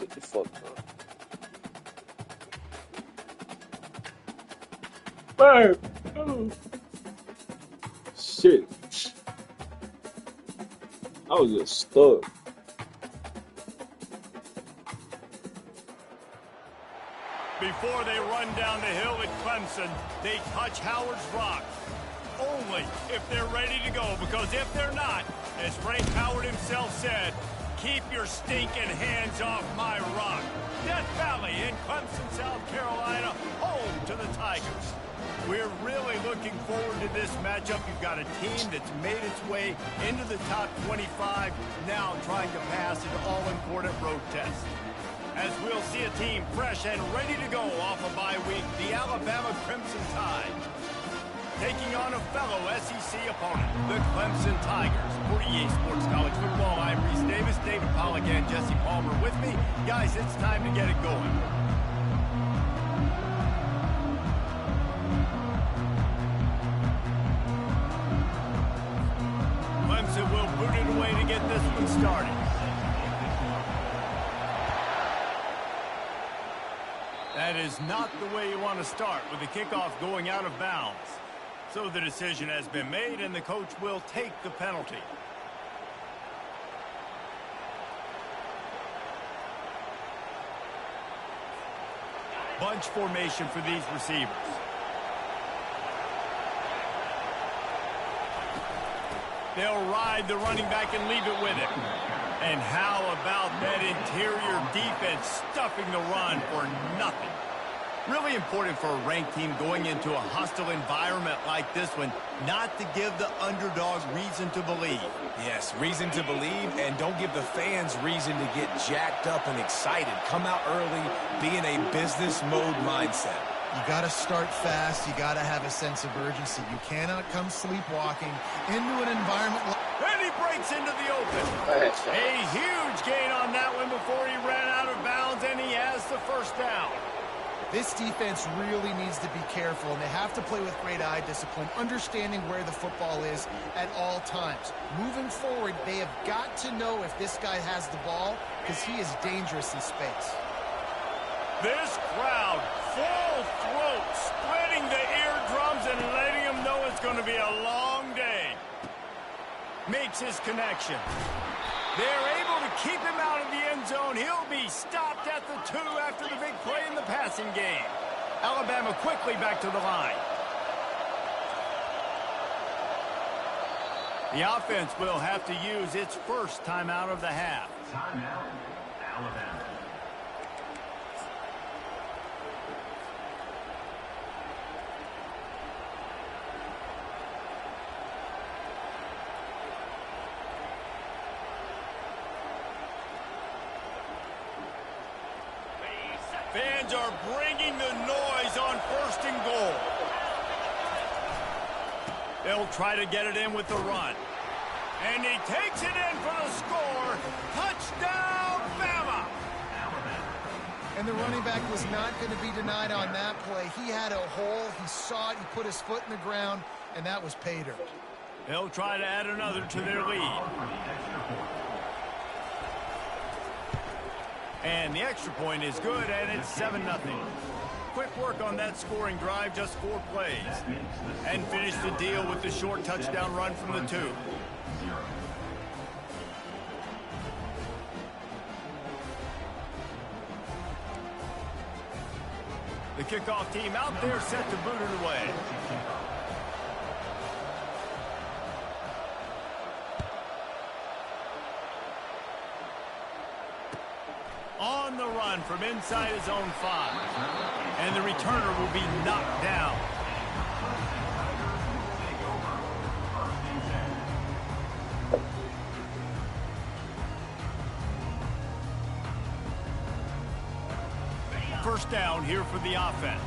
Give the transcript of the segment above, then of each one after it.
What the fuck, bro? Oh. Shit. I was just stuck. Before they run down the hill at Clemson, they touch Howard's rock. Only if they're ready to go, because if they're not, as Frank Howard himself said, keep your stinking hands off my rock. Death Valley in Clemson, South Carolina, home to the Tigers. We're really looking forward to this matchup. You've got a team that's made its way into the top 25, now trying to pass an all-important road test. As we'll see a team fresh and ready to go off a bye week, the Alabama Crimson Tide taking on a fellow SEC opponent, the Clemson Tigers. For EA Sports College Football, I'm Reese Davis, David Pollack, and Jesse Palmer with me. Guys, it's time to get it going. Clemson will boot it away to get this one started. That is not the way you want to start with the kickoff going out of bounds. So the decision has been made, and the coach will take the penalty. Bunch formation for these receivers. They'll ride the running back and leave it with him. And how about that interior defense stuffing the run for nothing? Really important for a ranked team going into a hostile environment like this one, not to give the underdog reason to believe. Yes, reason to believe, and don't give the fans reason to get jacked up and excited. Come out early, be in a business mode mindset. You got to start fast. You got to have a sense of urgency. You cannot come sleepwalking into an environment like... And he breaks into the open. A huge gain on that one before he ran out of bounds, and he has the first down. This defense really needs to be careful, and they have to play with great eye discipline, understanding where the football is at all times. Moving forward, they have got to know if this guy has the ball, because he is dangerous in space. This crowd, full throat, splitting the eardrums and letting them know it's going to be a long day. Makes his connection. They're able to keep him out of the end zone. He'll be stopped at the 2 after the big play in the passing game. Alabama quickly back to the line. The offense will have to use its first timeout of the half. Timeout, Alabama. Fans are bringing the noise on 1st and goal. They'll try to get it in with the run. And he takes it in for the score. Touchdown, Bama! And the running back was not going to be denied on that play. He had a hole. He saw it. He put his foot in the ground, and that was pay dirt. They'll try to add another to their lead. And the extra point is good, and it's 7-0. Quick work on that scoring drive, just 4 plays. And finish the deal with the short touchdown run from the 2. The kickoff team out there set to boot it away. On the run from inside his own 5. And the returner will be knocked down. First down here for the offense.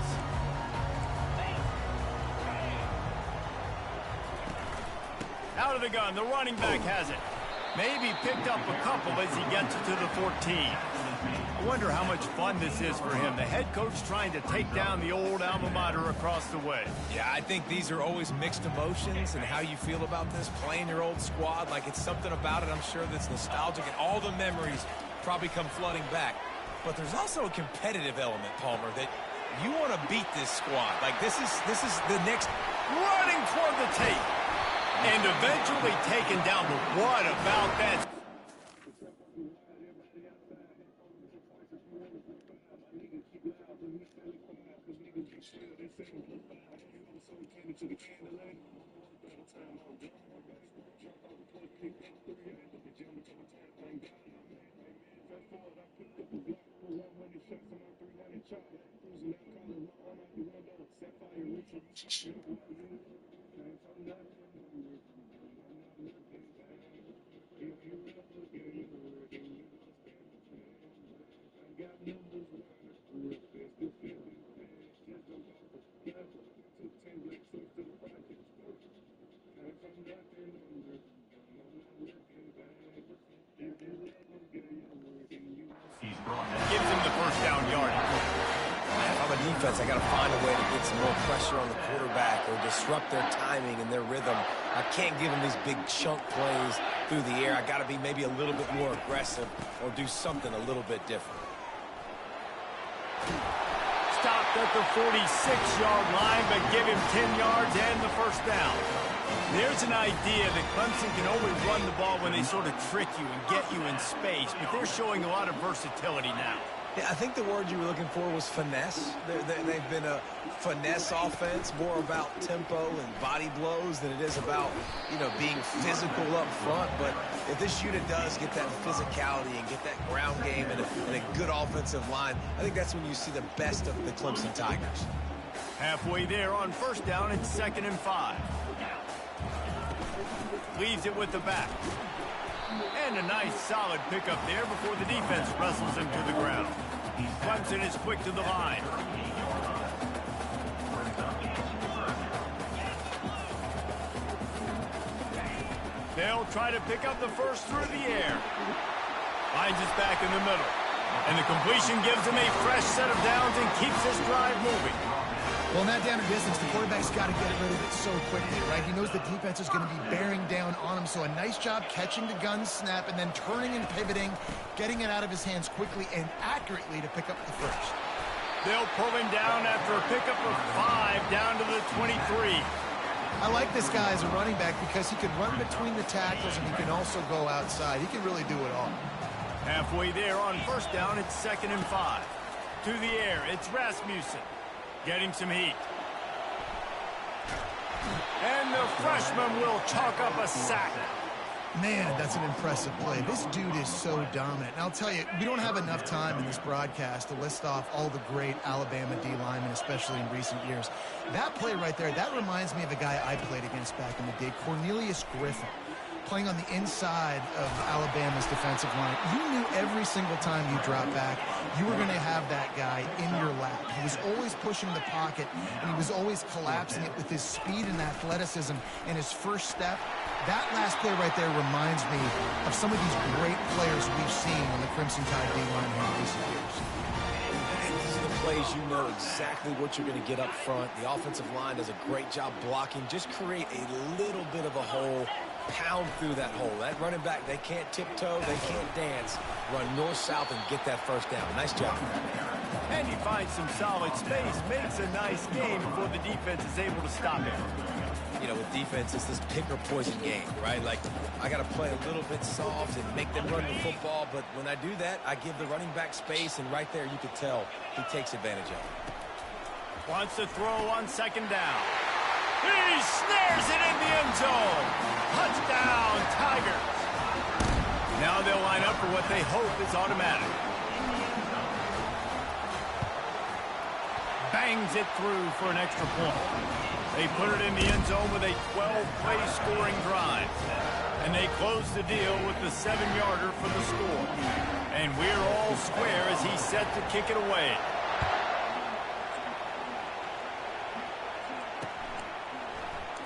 Out of the gun, the running back has it. Maybe picked up a couple as he gets to the 14. I wonder how much fun this is for him. The head coach trying to take down the old alma mater across the way. Yeah, I think these are always mixed emotions, and how you feel about this, playing your old squad. Like, it's something about it, I'm sure, that's nostalgic, and all the memories probably come flooding back. but there's also a competitive element, Palmer, that you want to beat this squad. Like, this is the next Running toward the tape. And eventually taken down. But what about that? Gives him the first down yardage. If I'm a defense, I got to find a way to get some more pressure on the quarterback or disrupt their timing and their rhythm. I can't give them these big chunk plays through the air. I got to be maybe a little bit more aggressive or do something a little bit different. Stopped at the 46-yard line, but give him 10 yards and the first down. There's an idea that Clemson can only run the ball when they sort of trick you and get you in space, but they're showing a lot of versatility now. Yeah, I think the word you were looking for was finesse. They've been a finesse offense, more about tempo and body blows than it is about, being physical up front. But if this unit does get that physicality and get that ground game and a good offensive line, I think that's when you see the best of the Clemson Tigers. Halfway there on first down, it's 2nd and 5. Leaves it with the back. And a nice solid pickup there before the defense wrestles him to the ground. Clemson is quick to the line. They'll try to pick up the first through the air. Finds his back in the middle. And the completion gives him a fresh set of downs and keeps this drive moving. Well, in that down and distance, the quarterback's got to get rid of it so quickly, right? He knows the defense is going to be bearing down on him, so a nice job catching the gun snap and then turning and pivoting, getting it out of his hands quickly and accurately to pick up the first. They'll pull him down after a pickup of 5 down to the 23. I like this guy as a running back because he can run between the tackles and he can also go outside. He can really do it all. Halfway there on first down, it's 2nd and 5. To the air, it's Rasmussen. Getting some heat. And the freshman will chalk up a sack. Man, that's an impressive play. This dude is so dominant. And I'll tell you, we don't have enough time in this broadcast to list off all the great Alabama D linemen, especially in recent years. That play right there, that reminds me of a guy I played against back in the day, Cornelius Griffin, playing on the inside of Alabama's defensive line. You knew every single time you dropped back, you were going to have that guy in your lap. He was always pushing the pocket, and he was always collapsing it with his speed and athleticism and his first step. That last play right there reminds me of some of these great players we've seen on the Crimson Tide D-line here in recent years. These are the plays you know exactly what you're going to get up front. The offensive line does a great job blocking. Just create a little bit of a hole, pound through that hole. That running back, they can't tiptoe, they can't dance. Run north-south and get that first down. Nice job. And he finds some solid space, makes a nice game before the defense is able to stop him. With defense, it's this pick or poison game, right? Like, I got to play a little bit soft and make them run the football, but when I do that, I give the running back space, and right there you could tell he takes advantage of it. Wants to throw on 2nd down. He snares it in the end zone. Touchdown, Tigers. Now they'll line up for what they hope is automatic. Bangs it through for an extra point. They put it in the end zone with a 12-play scoring drive. And they close the deal with the 7-yarder for the score. And we're all square as he's set to kick it away.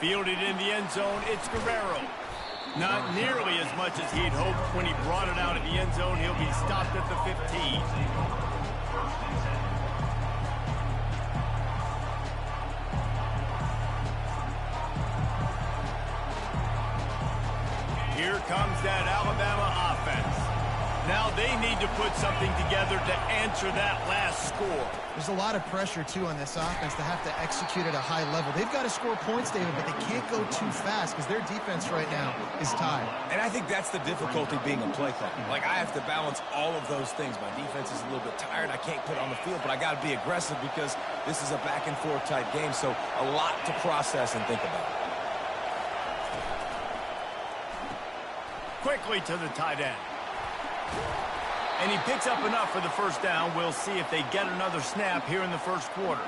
Fielded in the end zone, it's Guerrero. Not nearly as much as he'd hoped when he brought it out of the end zone. He'll be stopped at the 15. Here comes that Alabama offense. Now they need to put something together to answer that last score. There's a lot of pressure, too, on this offense to have to execute at a high level. They've got to score points, David, but they can't go too fast because their defense right now is tired. And I think that's the difficulty being a play caller. Like, I have to balance all of those things. My defense is a little bit tired. I can't put it on the field, but I got to be aggressive because this is a back-and-forth type game, so a lot to process and think about. Quickly to the tight end. And he picks up enough for the first down. We'll see if they get another snap here in the first quarter.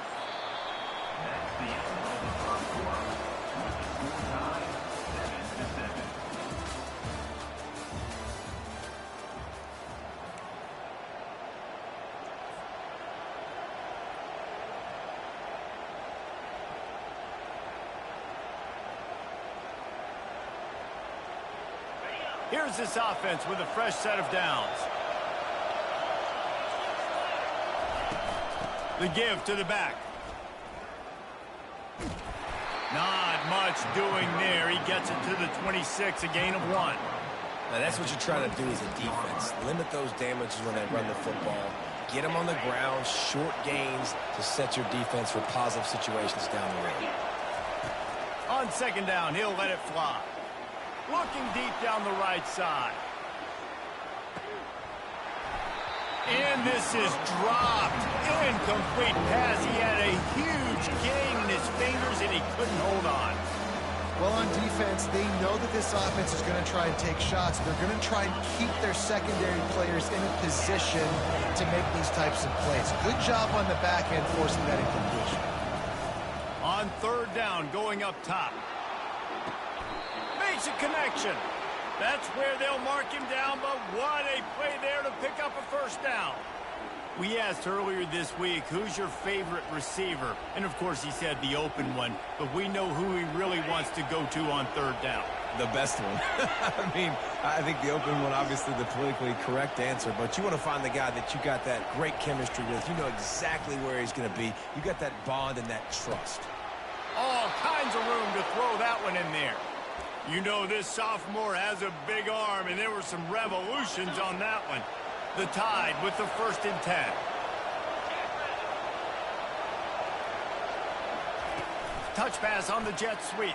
That's the end of the first quarter. Time, 7-7. Here's this offense with a fresh set of downs. The give to the back. Not much doing there. He gets it to the 26, a gain of 1. Now, that's what you try to do as a defense. Limit those damages when they run the football. Get them on the ground, short gains to set your defense for positive situations down the road. On second down, he'll let it fly. Looking deep down the right side. And this is dropped. Incomplete pass. He had a huge gain in his fingers, and he couldn't hold on. Well, on defense, they know that this offense is going to try and take shots. They're going to try and keep their secondary players in a position to make these types of plays. Good job on the back end forcing that incompletion. On third down, going up top. Makes a connection. That's where they'll mark him down, but what a play there to pick up a first down. We asked earlier this week, who's your favorite receiver? And, of course, he said the open one, but we know who he really wants to go to on third down. The best one. I mean, I think the open one, obviously the politically correct answer, but you want to find the guy that you got that great chemistry with. You know exactly where he's going to be. You got that bond and that trust. All kinds of room to throw that one in there. You know this sophomore has a big arm, and there were some revolutions on that one. The Tide with the 1st and 10. Touch pass on the jet sweep.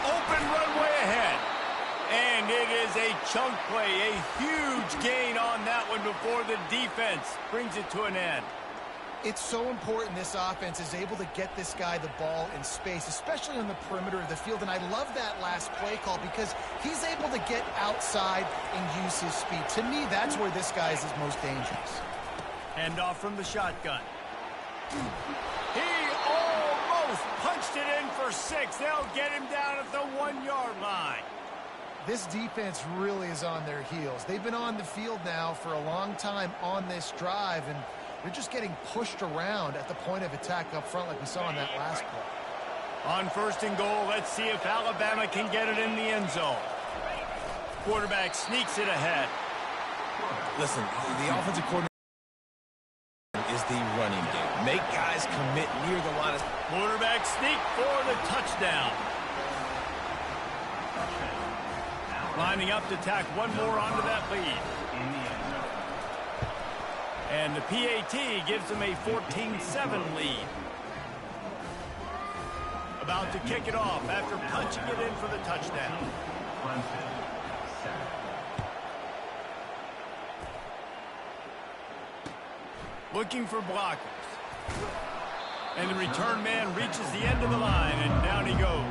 Open runway ahead. And it is a chunk play, a huge gain on that one before the defense brings it to an end. It's so important this offense is able to get this guy the ball in space, especially on the perimeter of the field. And I love that last play call because he's able to get outside and use his speed. To me, that's where this guy is his most dangerous. Hand off from the shotgun. He almost punched it in for 6. They'll get him down at the 1-yard line. This defense really is on their heels. They've been on the field now for a long time on this drive, and they're just getting pushed around at the point of attack up front like we saw in that last play. On 1st and goal, let's see if Alabama can get it in the end zone. Quarterback sneaks it ahead. Listen, the offensive coordinator is the running game. Make guys commit near the line of... Quarterback sneak for the touchdown. Lining up to tack one more onto that lead. And the PAT gives them a 14-7 lead. About to kick it off after punching it in for the touchdown. Clemson, 7. Looking for blockers. And the return man reaches the end of the line, and down he goes.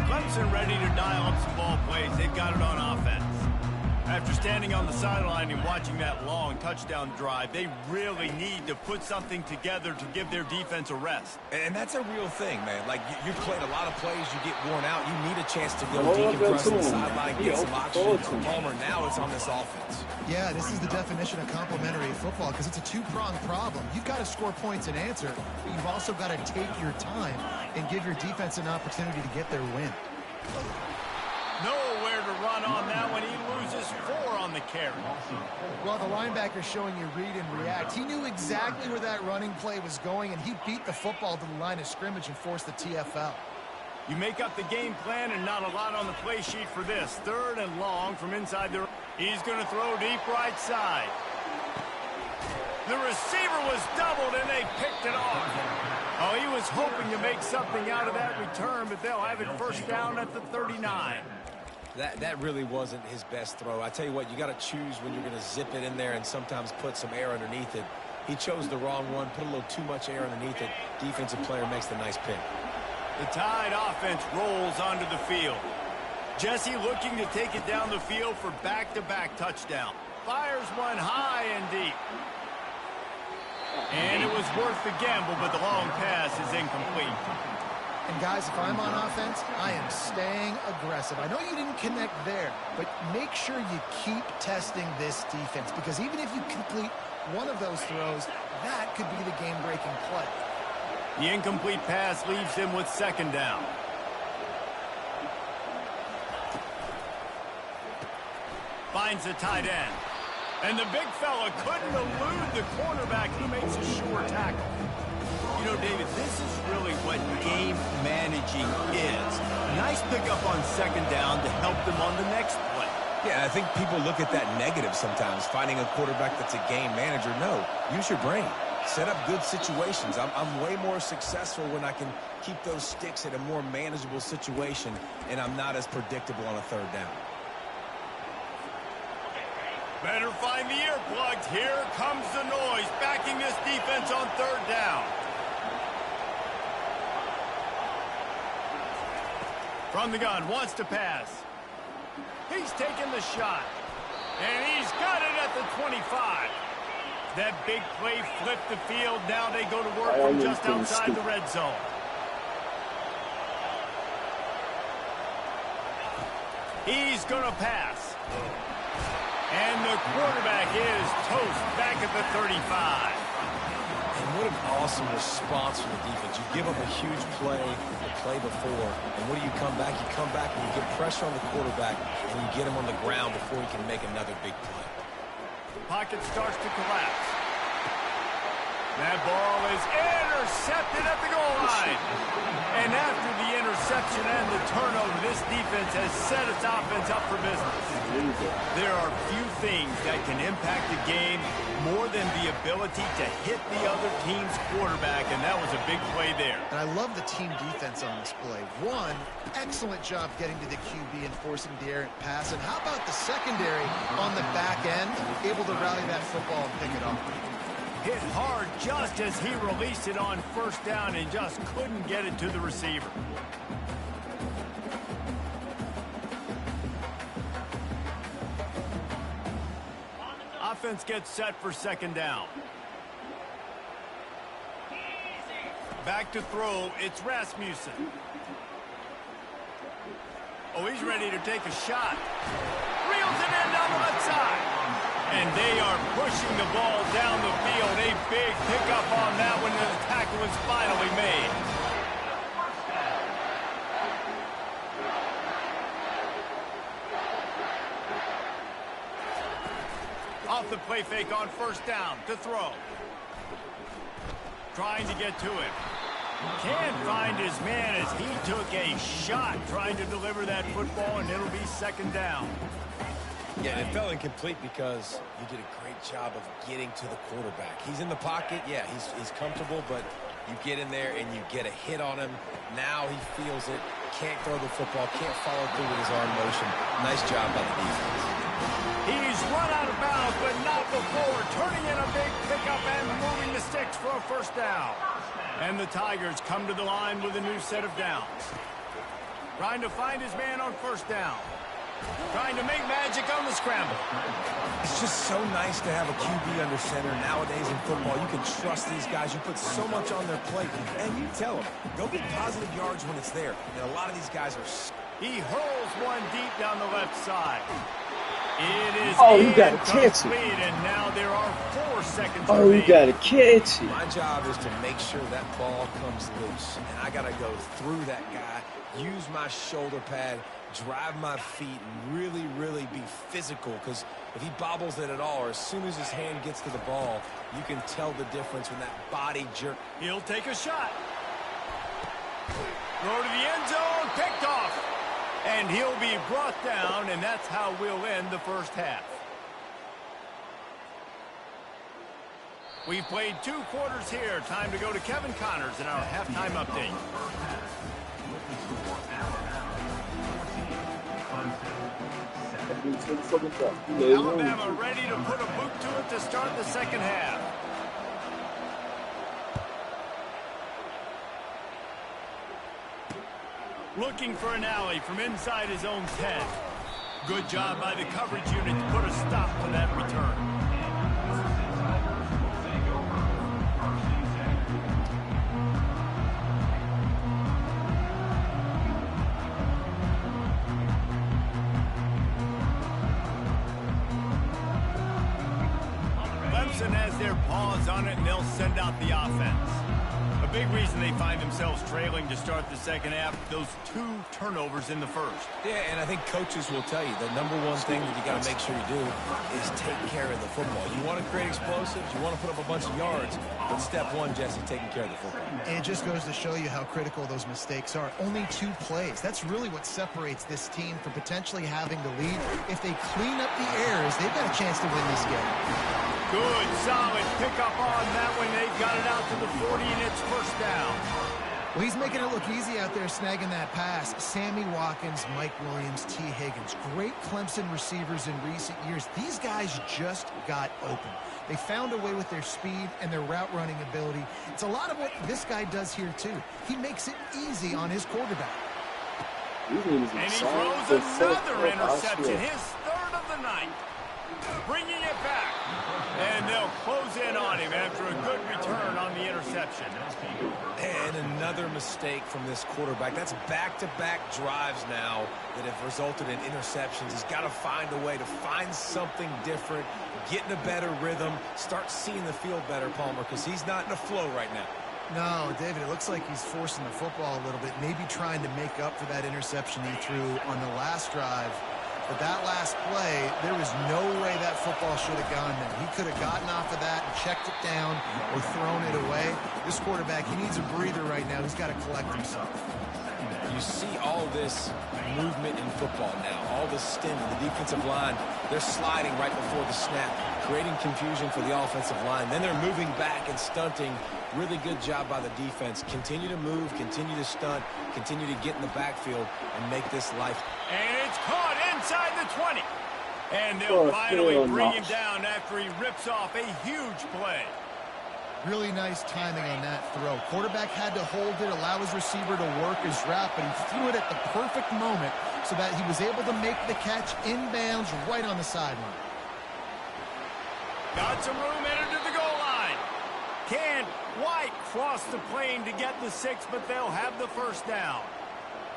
Clemson ready to dial up some ball plays. They've got it on offense. After standing on the sideline and watching that long touchdown drive, they really need to put something together to give their defense a rest. And that's a real thing, man. Like, you played a lot of plays, you get worn out, you need a chance to go decompress on the sideline, get some oxygen. Palmer, now it's on this offense. Yeah, this is the definition of complementary football because it's a two-pronged problem. You've got to score points and answer, but you've also got to take your time and give your defense an opportunity to get their win. Nowhere to run on that when he loses 4 on the carry. Well, the linebacker's showing you read and react. He knew exactly where that running play was going, and he beat the football to the line of scrimmage and forced the TFL. You make up the game plan and not a lot on the play sheet for this. 3rd and long from inside the... He's going to throw deep right side. The receiver was doubled, and they picked it off. Oh, he was hoping to make something out of that return, but they'll have it first down at the 39. That really wasn't his best throw. I tell you what, you got to choose when you're going to zip it in there and sometimes put some air underneath it. He chose the wrong one, put a little too much air underneath it. Defensive player makes the nice pick. The Tide offense rolls onto the field. Jesse looking to take it down the field for back-to-back touchdown. Fires one high and deep. And it was worth the gamble, but the long pass is incomplete. And guys, if I'm on offense, I am staying aggressive. I know you didn't connect there, but make sure you keep testing this defense, because even if you complete one of those throws, that could be the game-breaking play. The incomplete pass leaves him with 2nd down. Finds the tight end. And the big fella couldn't elude the cornerback who makes a sure tackle. You know, David, this is really what game managing is. Nice pickup on 2nd down to help them on the next play. Yeah, I think people look at that negative sometimes, finding a quarterback that's a game manager. No, use your brain. Set up good situations. I'm way more successful when I can keep those sticks at a more manageable situation, and I'm not as predictable on a 3rd down. Better find the earplugs. Here comes the noise, backing this defense on 3rd down. From the gun, wants to pass. He's taking the shot. And he's got it at the 25. That big play flipped the field. Now they go to work from just outside the red zone. He's going to pass. And the quarterback is toast back at the 35. And what an awesome response from the defense. You give up a huge play the play before, and what do you come back? You come back and you get pressure on the quarterback, and you get him on the ground before he can make another big play. Pocket starts to collapse. That ball is intercepted at the goal line. And after the interception and the turnover, this defense has set its offense up for business. There are few things that can impact the game more than the ability to hit the other team's quarterback, and that was a big play there. And I love the team defense on this play. One, excellent job getting to the QB and forcing the errant pass. And how about the secondary on the back end, able to rally that football and pick it off? Hit hard just as he released it on 1st down and just couldn't get it to the receiver. Offense gets set for 2nd down. Back to throw, it's Rasmussen. Oh, he's ready to take a shot. Reels it in down the left side. And they are pushing the ball down the field. A big pickup on that one, and the tackle is finally made. Off the play fake on 1st down to throw. Trying to get to him. Can't find his man as he took a shot trying to deliver that football, and it'll be 2nd down. Yeah, it fell incomplete because you did a great job of getting to the quarterback. He's in the pocket. Yeah, he's comfortable, but you get in there and you get a hit on him. Now he feels it. Can't throw the football. Can't follow through with his arm motion. Nice job by the defense. He's run out of bounds, but not before. Turning in a big pickup and moving the sticks for a 1st down. And the Tigers come to the line with a new set of downs. Trying to find his man on 1st down. Trying to make magic on the scramble. It's just so nice to have a QB under center. Nowadays in football, you can trust these guys. You put so much on their plate, and you tell them, go get positive yards when it's there. And a lot of these guys are... He hurls one deep down the left side. It is Oh, you gotta catch incomplete, it. and now there are 4 seconds Oh, you remaining. gotta catch it. My job is to make sure that ball comes loose, and I got to go through that guy, use my shoulder pad, drive my feet, and really, really be physical, because if he bobbles it at all, or as soon as his hand gets to the ball, you can tell the difference when that body jerk. He'll take a shot. Throw to the end zone, picked off. And he'll be brought down, and that's how we'll end the first half. We've played 2 quarters here. Time to go to Kevin Connors in our halftime update. Alabama ready to put a boot to it to start the second half. Looking for an alley from inside his own 10. Good job by the coverage unit to put a stop to that return. Clemson has their paws on it, and they'll send out the offense. A big reason they find themselves trailing to start the second half, those 2 turnovers in the first. Yeah, and I think coaches will tell you the number one thing that you got to make sure you do is take care of the football. You want to create explosives, you want to put up a bunch of yards, but step 1, Jesse, taking care of the football. And it just goes to show you how critical those mistakes are. Only 2 plays. That's really what separates this team from potentially having the lead. If they clean up the errors, they've got a chance to win this game. Good, solid pickup on that one. They've got it out to the 40, and it's first down. Well, he's making it look easy out there snagging that pass. Sammy Watkins, Mike Williams, T. Higgins. Great Clemson receivers in recent years. These guys just got open. They found a way with their speed and their route running ability. It's a lot of what this guy does here, too. He makes it easy on his quarterback. And he throws another interception, his 3rd of the night. Bringing it back. And they'll close in on him after a good return on the interception. And another mistake from this quarterback. That's back-to-back drives now that have resulted in interceptions. He's got to find a way to find something different, get in a better rhythm, start seeing the field better, Palmer, because he's not in a flow right now. No, David, it looks like he's forcing the football a little bit, maybe trying to make up for that interception he threw on the last drive. But that last play, there was no way that football should have gone there. He could have gotten off of that and checked it down or thrown it away. This quarterback, he needs a breather right now. He's got to collect himself. You see all this movement in football now, all the stim in the defensive line. They're sliding right before the snap, creating confusion for the offensive line. Then they're moving back and stunting. Really good job by the defense. Continue to move, continue to stunt, continue to get in the backfield and make this life. And it's caught inside the 20. And they'll finally bring him down after he rips off a huge play. Really nice timing on that throw. Quarterback had to hold it, allow his receiver to work his route, but he threw it at the perfect moment so that he was able to make the catch inbounds right on the sideline. Got some room, entered to the goal line. Can't quite cross the plane to get the 6, but they'll have the first down.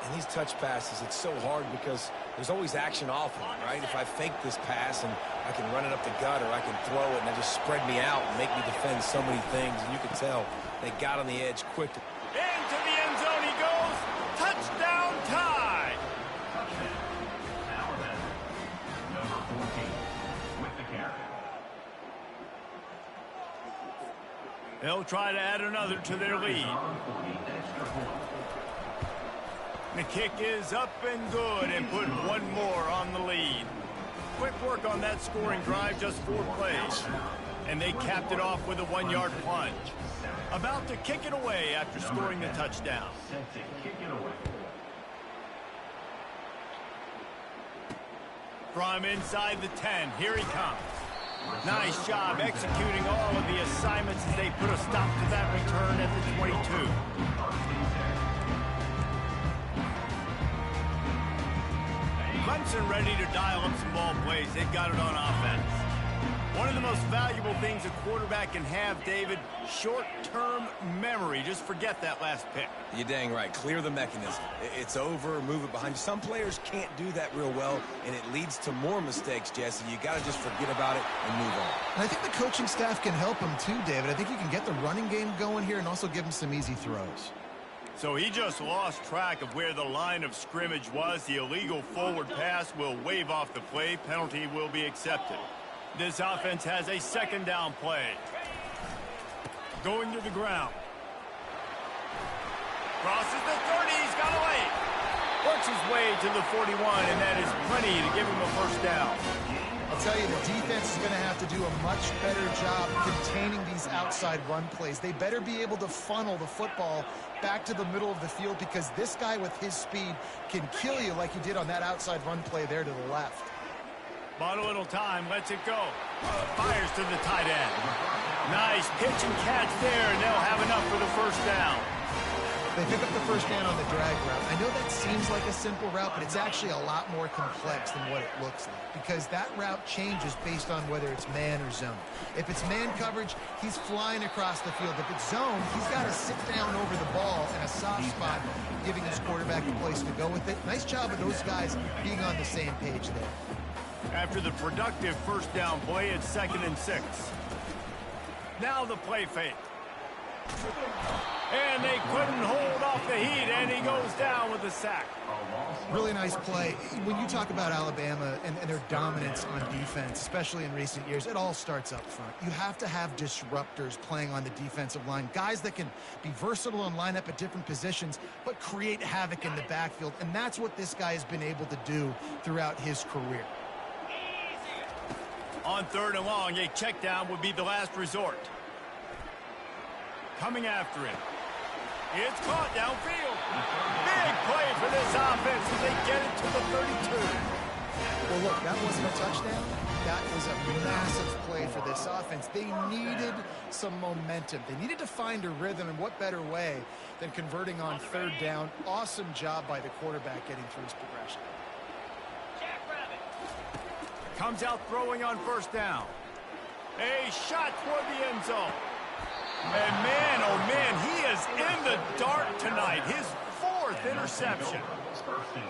And these touch passes, it's so hard because there's always action off of it, right? If I fake this pass and I can run it up the gut or I can throw it and they just spread me out and make me defend so many things, and you can tell they got on the edge quickly. Into the end zone he goes. Touchdown tie. Alabama, number 14, with the carry. They'll try to add another to their lead. The kick is up and good and put one more on the lead. Quick work on that scoring drive, just 4 plays. And they capped it off with a 1-yard plunge. About to kick it away after scoring the touchdown. From inside the 10, here he comes. Nice job executing all of the assignments as they put a stop to that return at the 22. Clemson ready to dial up some ball plays. They've got it on offense. One of the most valuable things a quarterback can have, David, short-term memory. Just forget that last pick. You're dang right. Clear the mechanism. It's over, move it behind you. Some players can't do that real well, and it leads to more mistakes, Jesse. You got to just forget about it and move on. And I think the coaching staff can help him too, David. I think you can get the running game going here and also give him some easy throws. So he just lost track of where the line of scrimmage was. The illegal forward pass will wave off the play. Penalty will be accepted. This offense has a second down play. Going to the ground. Crosses the 30. He's got away. Works his way to the 41, and that is plenty to give him a first down. I'll tell you, the defense is going to have to do a much better job containing these outside run plays. They better be able to funnel the football back to the middle of the field because this guy with his speed can kill you like he did on that outside run play there to the left. Bought a little time, lets it go. Fires to the tight end. Nice pitch and catch there, and they'll have enough for the first down. They pick up the first down on the drag route. I know that seems like a simple route, but it's actually a lot more complex than what it looks like because that route changes based on whether it's man or zone. If it's man coverage, he's flying across the field. If it's zone, he's got to sit down over the ball in a soft spot, giving his quarterback a place to go with it. Nice job of those guys being on the same page there. After the productive first down play, it's 2nd and 6. Now the play fake. And they couldn't hold off the heat, and he goes down with a sack. Really nice play. When you talk about Alabama and their dominance on defense, especially in recent years, it all starts up front. You have to have disruptors playing on the defensive line, guys that can be versatile and line up at different positions, but create havoc in the backfield, and that's what this guy has been able to do throughout his career. On 3rd and long, a check down would be the last resort. Coming after it. It's caught downfield. Big play for this offense as they get it to the 32. Well, look, that wasn't a touchdown. That was a massive play for this offense. They needed some momentum. They needed to find a rhythm, and what better way than converting on 3rd down. Awesome job by the quarterback getting through his progression. Comes out throwing on 1st down. A shot toward the end zone. And man, oh man, he is in the dark tonight. His 4th interception.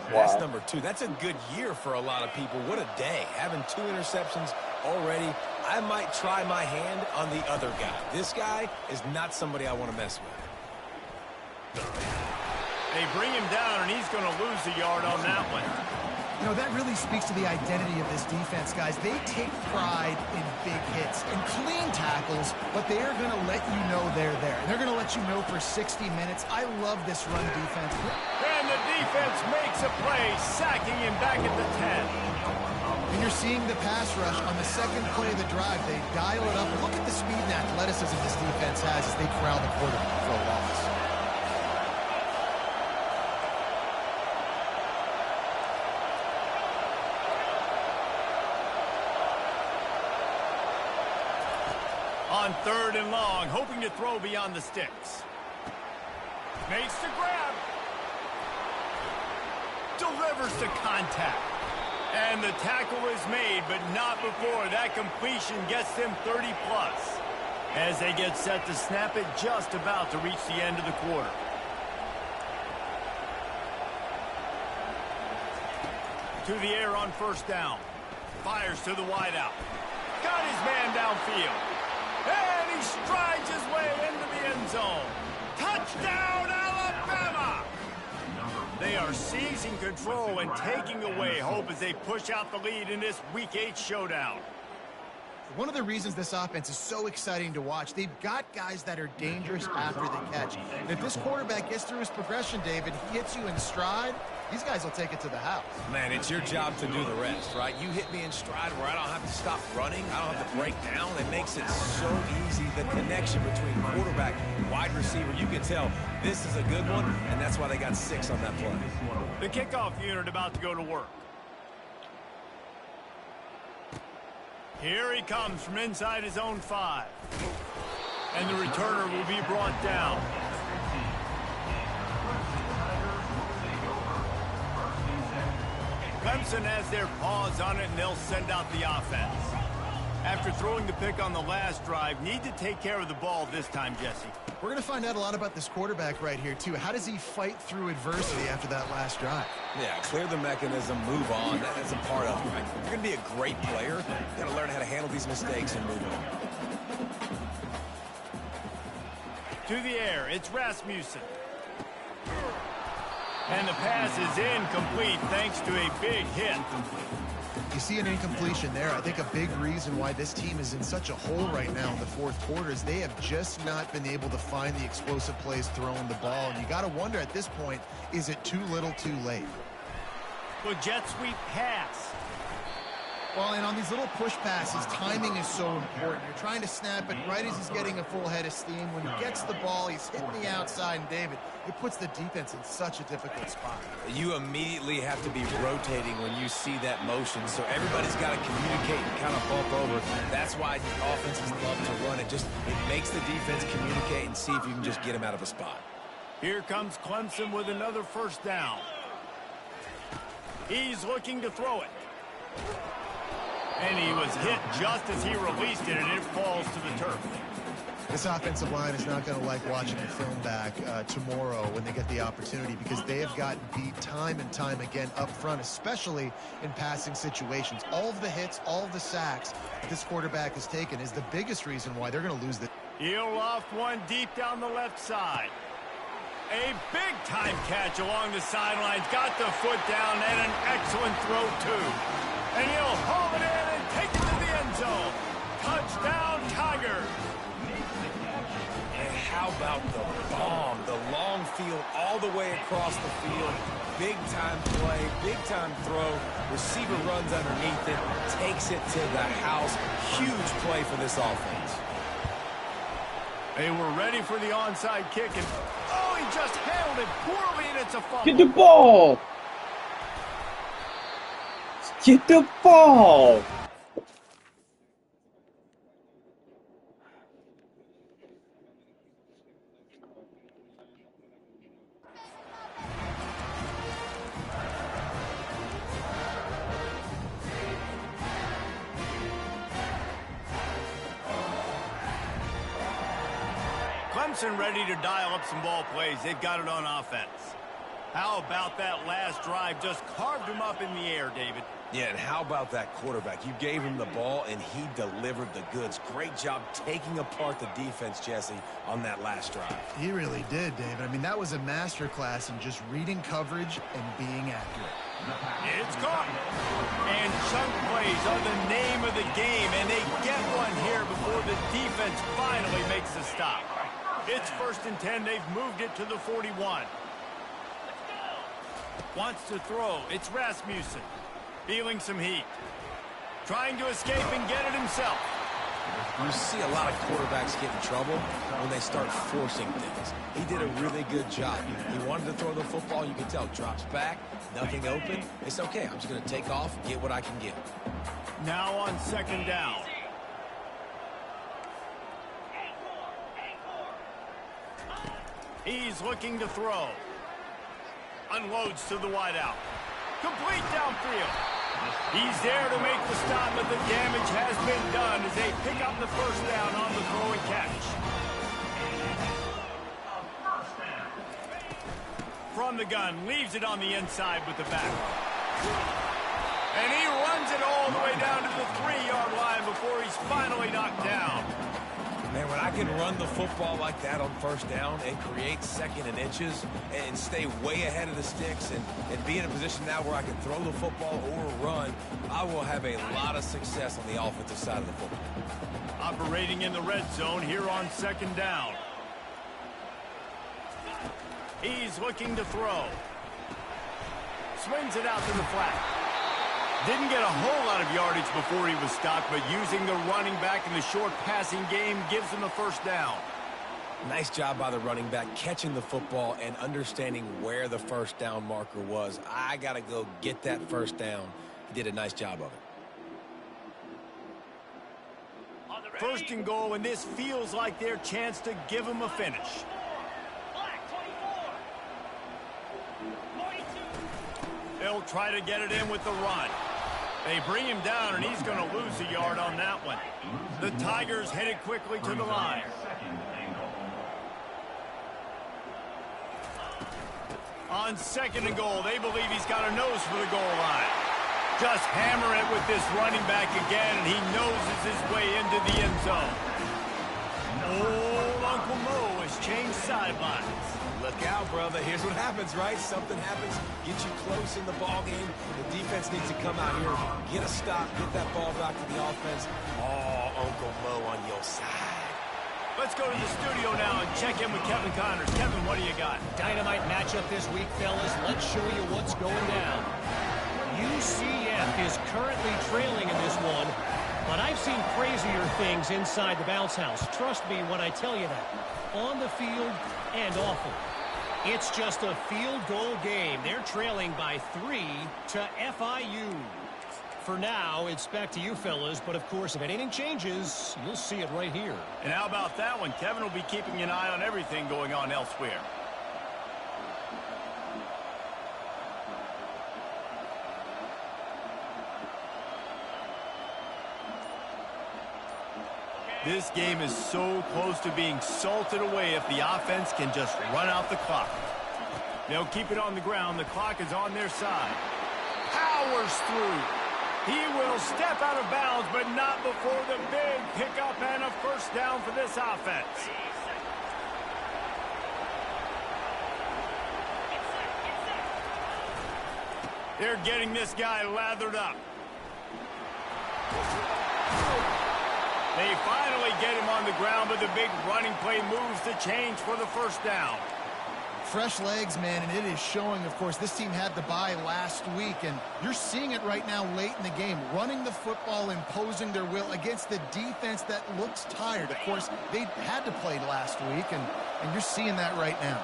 That's number 2. That's a good year for a lot of people. What a day. Having 2 interceptions already. I might try my hand on the other guy. This guy is not somebody I want to mess with. They bring him down, and he's going to lose a yard on that one. You know, that really speaks to the identity of this defense, guys. They take pride in big hits and clean tackles, but they are going to let you know they're there. They're going to let you know for 60 minutes. I love this run defense. And the defense makes a play, sacking him back at the 10. And you're seeing the pass rush on the second play of the drive. They dial it up. Look at the speed and athleticism this defense has as they corral the quarterback for a loss. On 3rd and long, hoping to throw beyond the sticks. Makes the grab. Delivers to contact. And the tackle is made, but not before that completion gets them 30+. As they get set to snap it, just about to reach the end of the quarter. To the air on 1st down. Fires to the wideout. Got his man downfield. And he strides his way into the end zone. Touchdown, Alabama! They are seizing control and taking away hope as they push out the lead in this Week 8 showdown. One of the reasons this offense is so exciting to watch, they've got guys that are dangerous after the catch. And if this quarterback gets through his progression, David, he hits you in stride, these guys will take it to the house. Man, it's your job to do the rest, right? You hit me in stride where I don't have to stop running. I don't have to break down. It makes it so easy. The connection between quarterback and wide receiver, you can tell this is a good one, and that's why they got 6 on that play. The kickoff unit about to go to work. Here he comes from inside his own 5. And the returner will be brought down. Clemson has their paws on it, and they'll send out the offense. After throwing the pick on the last drive, need to take care of the ball this time, Jesse. We're going to find out a lot about this quarterback right here, too. How does he fight through adversity after that last drive? Yeah, clear the mechanism, move on. That's a part of it, right? If you're going to be a great player, you've got to learn how to handle these mistakes and move on. To the air, it's Rasmussen. And the pass is incomplete thanks to a big hit. You see an incompletion there. I think a big reason why this team is in such a hole right now in the fourth quarter is they have just not been able to find the explosive plays throwing the ball. And you got to wonder at this point, is it too little too late? Well, jet sweep pass. Well, and on these little push passes, timing is so important. You're trying to snap it right as he's getting a full head of steam. When he gets the ball, he's hitting the outside, and David, it puts the defense in such a difficult spot. You immediately have to be rotating when you see that motion, so everybody's got to communicate and kind of bump over. That's why offenses love to run it. It makes the defense communicate and see if you can just get him out of a spot. Here comes Clemson with another first down. He's looking to throw it. And he was hit just as he released it, and it falls to the turf. This offensive line is not going to like watching the film back tomorrow when they get the opportunity, because they have gotten beat time and time again up front, especially in passing situations. All of the hits, all of the sacks that this quarterback has taken is the biggest reason why they're going to lose the... He'll loft one deep down the left side. A big-time catch along the sidelines. Got the foot down, and an excellent throw, too. And he'll haul it in and take it to the end zone. Touchdown, Tigers. And how about the bomb? The long field all the way across the field. Big-time play, big-time throw. Receiver runs underneath it, takes it to the house. Huge play for this offense. They were ready for the onside kick, and oh, he just handled it poorly, and it's a fumble. Get the ball! Get the ball! Clemson ready to dial up some ball plays. They've got it on offense. How about that last drive? Just carved him up in the air, David. Yeah, and how about that quarterback? You gave him the ball, and he delivered the goods. Great job taking apart the defense, Jesse, on that last drive. He really did, David. I mean, that was a masterclass in just reading coverage and being accurate. It's caught. And chunk plays are the name of the game, and they get one here before the defense finally makes the stop. It's 1st and 10. They've moved it to the 41. Wants to throw. It's Rasmussen. Feeling some heat. Trying to escape and get it himself. You see a lot of quarterbacks get in trouble when they start forcing things. He did a really good job. He wanted to throw the football. You can tell. Drops back. Nothing open. It's okay. I'm just going to take off, get what I can get. Now on 2nd down. He's looking to throw. Unloads to the wideout. Complete downfield. He's there to make the stop, but the damage has been done as they pick up the first down on the throw and catch. From the gun, leaves it on the inside with the back. And he runs it all the way down to the 3-yard line before he's finally knocked down. Man, when I can run the football like that on 1st down and create 2nd and inches and stay way ahead of the sticks and be in a position now where I can throw the football or run, I will have a lot of success on the offensive side of the football. Operating in the red zone here on 2nd down. He's looking to throw. Swings it out to the flat. Didn't get a whole lot of yardage before he was stopped, but using the running back in the short passing game gives him a 1st down. Nice job by the running back catching the football and understanding where the 1st down marker was. I got to go get that 1st down. He did a nice job of it. 1st and goal, and this feels like their chance to give him a finish. They'll try to get it in with the run. They bring him down, and he's going to lose a yard on that one. The Tigers headed quickly to the line. On 2nd and goal, they believe he's got a nose for the goal line. Just hammer it with this running back again, and he noses his way into the end zone. Old Uncle Mo has changed sidelines. Look out, brother. Here's what happens, right? Something happens, get you close in the ball game. The defense needs to come out here, get a stop, get that ball back to the offense. Oh, Uncle Mo on your side. Let's go to the studio now and check in with Kevin Connors. Kevin, what do you got? Dynamite matchup this week, fellas. Let's show you what's going down. UCF is currently trailing in this one, but I've seen crazier things inside the bounce house. Trust me when I tell you that. On the field and off it. It's just a field goal game. They're trailing by 3 to FIU. For now, it's back to you fellas, but of course, if anything changes, you'll see it right here. And how about that one? Kevin will be keeping an eye on everything going on elsewhere. This game is so close to being salted away if the offense can just run out the clock. They'll keep it on the ground. The clock is on their side. Powers through. He will step out of bounds, but not before the big pickup and a first down for this offense. They're getting this guy lathered up. They finally get him on the ground, but the big running play moves the change for the first down. Fresh legs, man, and it is showing, of course, this team had the bye last week, and you're seeing it right now late in the game, running the football, imposing their will against the defense that looks tired. Of course, they had to play last week, and you're seeing that right now.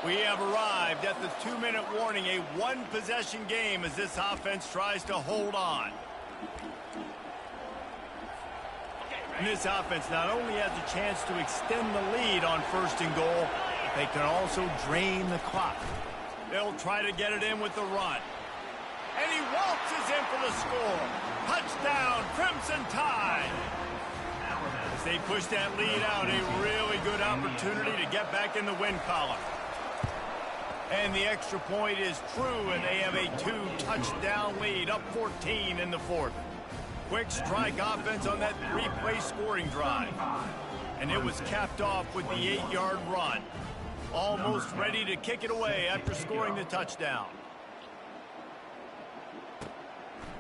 We have arrived at the 2-minute warning, a one-possession game as this offense tries to hold on. And this offense not only has a chance to extend the lead on 1st and goal, they can also drain the clock. They'll try to get it in with the run. And he waltzes in for the score. Touchdown, Crimson Tide. As they push that lead out, a really good opportunity to get back in the win column. And the extra point is true, and they have a 2-touchdown lead, up 14 in the 4th. Quick strike offense on that 3-play scoring drive. And it was capped off with the 8-yard run. Almost ready to kick it away after scoring the touchdown.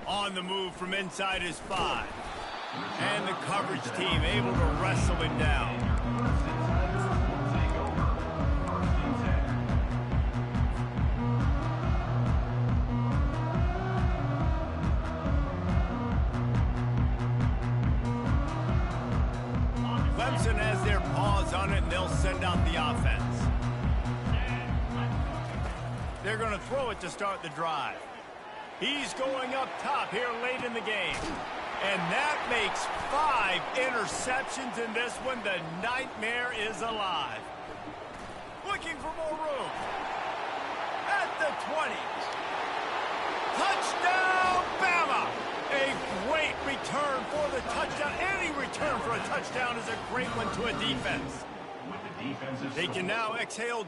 On the move from inside his 5. And the coverage team able to wrestle him down. Clemson has their paws on it, and they'll send out the offense. They're going to throw it to start the drive. He's going up top here late in the game. And that makes 5 interceptions in this one. The nightmare is alive. Looking for more room. At the 20. Touchdown, Bama! A great return for the touchdown. Any return for a touchdown is a great one to a defense. They can now exhale